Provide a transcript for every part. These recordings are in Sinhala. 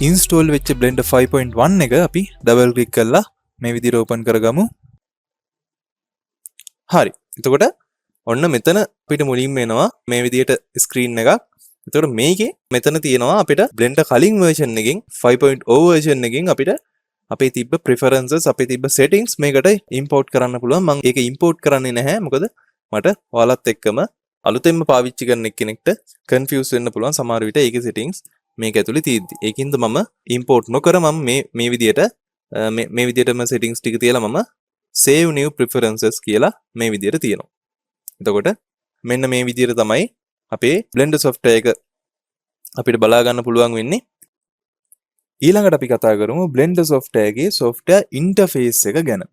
ඉන්ස්ටෝල් වෙච්ච Blender 5.1 එක අපි ඩබල් ක්ලික් කරලා මේ විදිහට ඕපන් කරගමු. හරි. එතකොට ඔන්න මෙතන අපිට මුලින්ම එනවා මේ විදිහට ස්ක්‍රීන් එකක්. එතකොට මේකේ මෙතන තියෙනවා අපිට Blender කලින් version එකකින් 5.0 version එකකින් අපිට අපේ තිබ්බ preferences අපේ තිබ්බ settings මේකට import කරන්න පුළුවන්. මම ඒක import කරන්නේ නැහැ. මොකද මට ඔයාලත් එක්කම අලුතෙන්ම පාවිච්චි කරන කෙනෙක්ට confuse වෙන්න පුළුවන් සමහර විට ඒකේ settings මේක ඇතුලේ තියෙද්දි. ඒකින්ද මම import නොකර මම මේ විදිහටම settings ටික තියලා මම save new preferences කියලා මේ විදිහට තියෙනවා. එතකොට මෙන්න මේ විදිහට තමයි අපේ Blender software එක අපිට බලා ගන්න පුළුවන් වෙන්නේ. ඊළඟට අපි කතා කරමු Blender software එකේ software interface එක ගැන.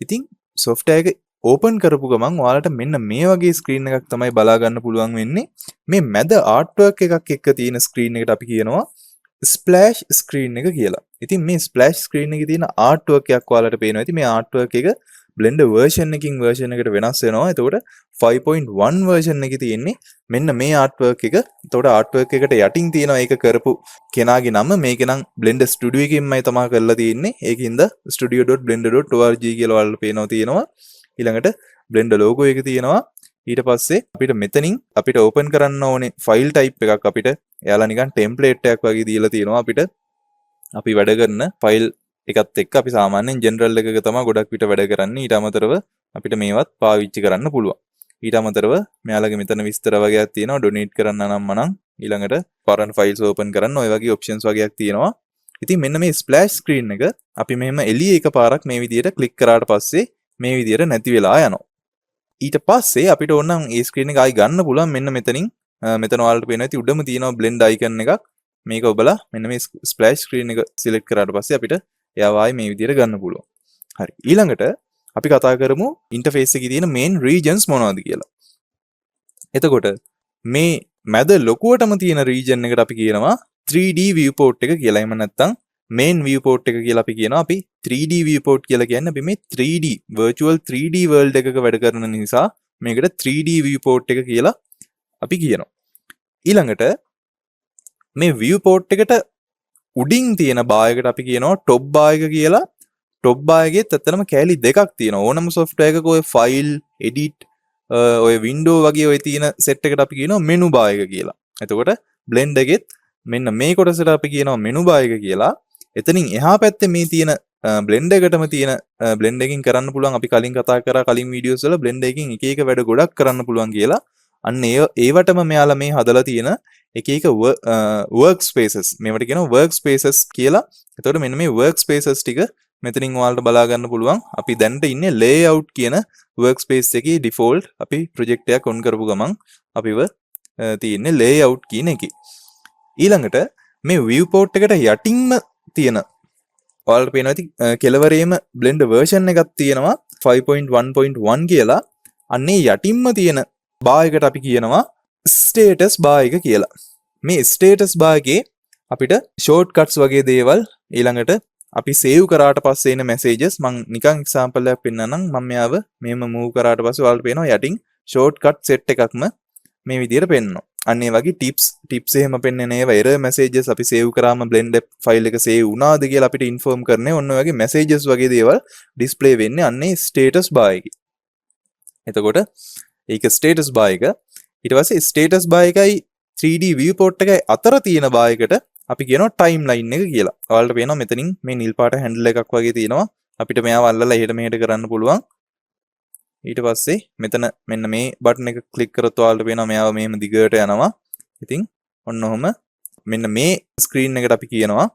ඉතින් software එක ඕපන් කරපු ගමන් ඔයාලට මෙන්න මේ වගේ ස්ක්‍රීන් එකක් තමයි බලා ගන්න පුළුවන් වෙන්නේ. මේ මැද ආර්ට්වර්ක් එකක් එක්ක තියෙන ස්ක්‍රීන් එකට අපි කියනවා ස්ප්ලෑෂ් ස්ක්‍රීන් එක කියලා. ඉතින් මේ ස්ප්ලෑෂ් ස්ක්‍රීන් එකේ තියෙන ආර්ට්වර්ක් එකක් ඔයාලට පේනවා. ඉතින් මේ ආර්ට්වර්ක් එක Blender version එකකින් version එකට වෙනස් වෙනවා. එතකොට 5.1 version එකේ තියෙන්නේ මෙන්න මේ artwork එක. එතකොට artwork එකට යටින් තියෙනවා ඒක කරපු කෙනාගේ නම. මේක නම් Blender Studio එකකින්මයි තමයි කරලා තියෙන්නේ. ඒකින්ද studio.blender.org කියලා ඔයාලට පේනවා තියෙනවා. ඊළඟට Blender logo එක තියෙනවා. ඊට පස්සේ අපිට මෙතනින් අපිට open කරන්න ඕනේ file type එකක් අපිට එයාලා නිකන් template එකක් වගේ දීලා තියෙනවා අපිට. අපි වැඩ කරන file එකත් එක්ක අපි සාමාන්‍යයෙන් ජෙනරල් එකක තමයි ගොඩක් විට වැඩ කරන්නේ. ඊට අමතරව අපිට මේවත් පාවිච්චි කරන්න පුළුවන්. ඊට අමතරව මෙයාලගේ මෙතන විස්තර වගේක් තියෙනවා. ඩොනේට් කරන්න නම් මනම් ඊළඟට foreign files open කරන්න ඔය වගේ options වගේක් තියෙනවා. ඉතින් මෙන්න මේ splash screen එක අපි මෙහෙම එළිය එකපාරක් මේ විදිහට ක්ලික් කරාට පස්සේ මේ විදිහට නැති වෙලා යනවා. ඊට පස්සේ අපිට ඕනනම් ඒ screen එක ආයි ගන්න පුළුවන්. මෙන්න මෙතනින් මෙතන ඔයාලට පේනවා ඇති උඩම තියෙනවා blend icon එකක්. මේක ඔබලා මෙන්න මේ splash screen එක select කරාට පස්සේ අපිට එයාවයි මේ විදිහට ගන්න පුළුවන්. හරි. ඊළඟට අපි කතා කරමු ඉන්ටර්ෆේස් එකේ තියෙන main regions මොනවද කියලා. එතකොට මේ මැද ලොකුවටම තියෙන region එකට අපි කියනවා 3D viewport එක කියලා. එහෙම නැත්නම් main viewport එක කියලා අපි කියනවා. අපි 3D viewport කියලා කියන්නේ අපි මේ 3D virtual 3D world එකක වැඩ කරන නිසා මේකට 3D viewport එක කියලා අපි කියනවා. ඊළඟට මේ viewport එකට උඩින් තියෙන බායකට අපි කියනවා top bar එක කියලා. top bar එකෙත් ඇත්තටම කෑලි දෙකක් තියෙනවා. ඕනම software එකක ඔය file, edit, ඔය window වගේ ඔය තියෙන set එකට අපි කියනවා menu bar එක කියලා. එතකොට blend එකෙත් මෙන්න මේ කොටසට අපි කියනවා menu bar එක කියලා. එතනින් එහා පැත්තේ මේ තියෙන blend එකටම තියෙන blend එකකින් කරන්න පුළුවන්. අපි කලින් කතා කරා කලින් videos වල blend එකකින් එක එක වැඩ ගොඩක් කරන්න පුළුවන් කියලා. අන්න ඒවටම මෙයාලා මේ හදලා තියෙන එක එක work spaces මේවට කියනවා work spaces කියලා. එතකොට මෙන්න මේ work spaces ටික මෙතනින් ඔයාලට බලා ගන්න පුළුවන්. අපි දැනට ඉන්නේ layout කියන work space එකේ default අපි project එකක් on කරපු ගමන් අපිව තියෙන්නේ layout කියන එකේ. ඊළඟට මේ viewport එකට යටින්ම තියෙන ඔයාලට පේනවා ඇති කෙලවරේම Blender version එකක් තියෙනවා 5.1.1 කියලා. අන්නේ යටින්ම තියෙන bar එකට අපි කියනවා status bar එක කියලා. මේ status bar එකේ අපිට shortcuts වගේ දේවල් ඊළඟට අපි save කරාට පස්සේ එන messages මම නිකන් example එකක් පෙන්නන්නම්. මම මෙයාව මෙහෙම move කරාට පස්සේ ඔයාලට පේනවා යටින් shortcut set එකක්ම මේ විදිහට පෙන්නනවා. අන්න ඒ වගේ tips එහෙම පෙන්නන ඒවා error messages අපි save කරාම Blender file එක save වුණාද කියලා අපිට inform කරන්නේ ඔන්න ඔය වගේ messages වගේ දේවල් display වෙන්නේ අන්නේ status bar එකේ. එතකොට ඒක status bar එක. ඊට පස්සේ status bar එකයි 3D viewport එකයි අතර තියෙන bar එකට අපි කියනවා timeline එක කියලා. ඔයාලට පේනවා මෙතනින් මේ නිල් පාට handle එකක් වගේ තියෙනවා. අපිට මෙයාව අල්ලලා එහෙට මෙහෙට කරන්න පුළුවන්. ඊට පස්සේ මෙතන මෙන්න මේ බටන් එක ක්ලික් කරොත් ඔයාලට පේනවා මෙයාව මෙහෙම දිගට යනවා. ඉතින් ඔන්න ඔහම මෙන්න මේ ස්ක්‍රීන් එකට අපි කියනවා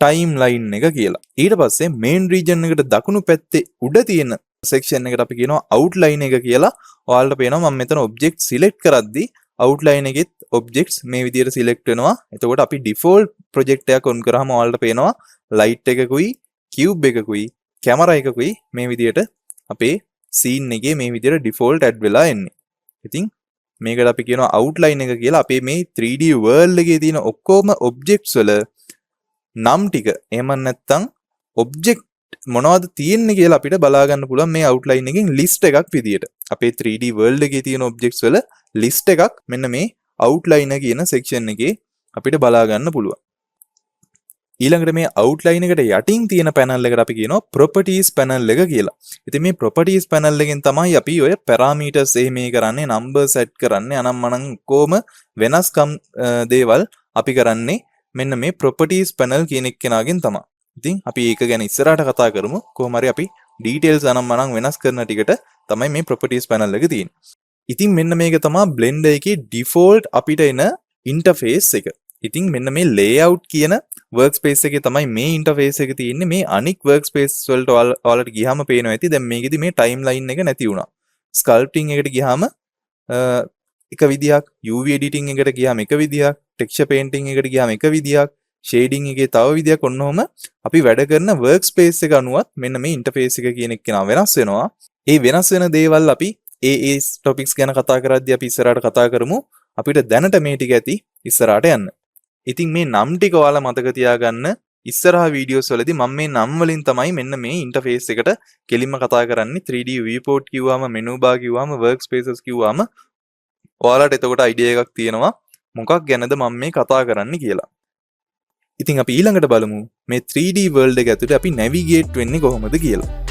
timeline එක කියලා. ඊට පස්සේ main region එකට දකුණු පැත්තේ උඩ තියෙන section එකට අපි කියනවා outline එක කියලා. ඔයාලට පේනවා මම මෙතන object select කරද්දී outline එකෙත් objects මේ විදිහට select වෙනවා. එතකොට අපි default project එකක් on කරාම ඔයාලට පේනවා light එකකුයි cube එකකුයි camera එකකුයි මේ විදිහට අපේ scene එකේ මේ විදිහට default add වෙලා එන්නේ. ඉතින් මේකට අපි කියනවා outline එක කියලා. අපේ මේ 3D world එකේ තියෙන ඔක්කොම objects වල නම් ටික එහෙම නැත්නම් object මොනවද තියෙන්නේ කියලා අපිට බලා ගන්න පුළුවන් මේ outline එකෙන් list එකක් විදියට. අපේ 3D world එකේ තියෙන objects වල list එකක් මෙන්න මේ outline කියන section එකේ අපිට බලා ගන්න පුළුවන්. ඊළඟට මේ අවුට්ලයින් එකට යටින් තියෙන පැනල් එකට අපි කියනවා ප්‍රොපර්ටිස් පැනල් එක කියලා. ඉතින් මේ ප්‍රොපර්ටිස් පැනල් එකෙන් තමයි අපි ඔය පැරාමීටර්ස් එහෙම මේ කරන්නේ, නම්බර් සෙට් කරන්නේ, අනම්මනම් කොහොම වෙනස්කම් දේවල් අපි කරන්නේ මෙන්න මේ ප්‍රොපර්ටිස් පැනල් කියන එක්කෙනාගෙන් තමයි. ඉතින් අපි ඒක ගැන ඉස්සරහට කතා කරමු. කොහොම හරි අපි ඩීටේල්ස් අනම්මනම් වෙනස් කරන ටිකට තමයි මේ ප්‍රොපර්ටිස් පැනල් එක තියෙන්නේ. ඉතින් මෙන්න මේක තමයි Blender එකේ ඩිෆෝල්ට් අපිට එන ඉන්ටර්ෆේස් එක. ඉතින් මෙන්න මේ layout කියන workspace එකේ තමයි මේ interface එක තියෙන්නේ. මේ අනික් workspace වලට ඔයාලට ගියාම පේනවා ඇති. දැන් මේකෙදි මේ timeline එක නැති වුණා. sculpting එකට ගියාම එක විදියක්, UV editing එකට ගියාම එක විදියක්, texture painting එකට ගියාම එක විදියක්, shading එකේ තව විදියක්. ඔන්නෝම අපි වැඩ කරන workspace එක අනුවත් මෙන්න මේ interface එක කියන එක වෙනස් වෙනවා. ඒ වෙනස් වෙන දේවල් අපි ඒ topics ගැන කතා කරද්දී අපි ඉස්සරහට කතා කරමු. අපිට දැනට මේ ටික ඇති ඉස්සරහට යන්න. ඉතින් මේ නම් ටික ඔයාලා මතක තියාගන්න. ඉස්සරහා වීඩියෝස් වලදී මම මේ නම් වලින් තමයි මෙන්න මේ ඉන්ටර්ෆේස් එකට කෙලින්ම කතා කරන්නේ. 3D viewport කිව්වම, menu bar කිව්වම, workspaces කිව්වම ඔයාලට එතකොට අයිඩියා එකක් තියෙනවා මොකක් ගැනද මම මේ කතා කරන්නේ කියලා. ඉතින් අපි ඊළඟට බලමු මේ 3D world එක ඇතුලේ අපි navigate වෙන්නේ කොහොමද කියලා.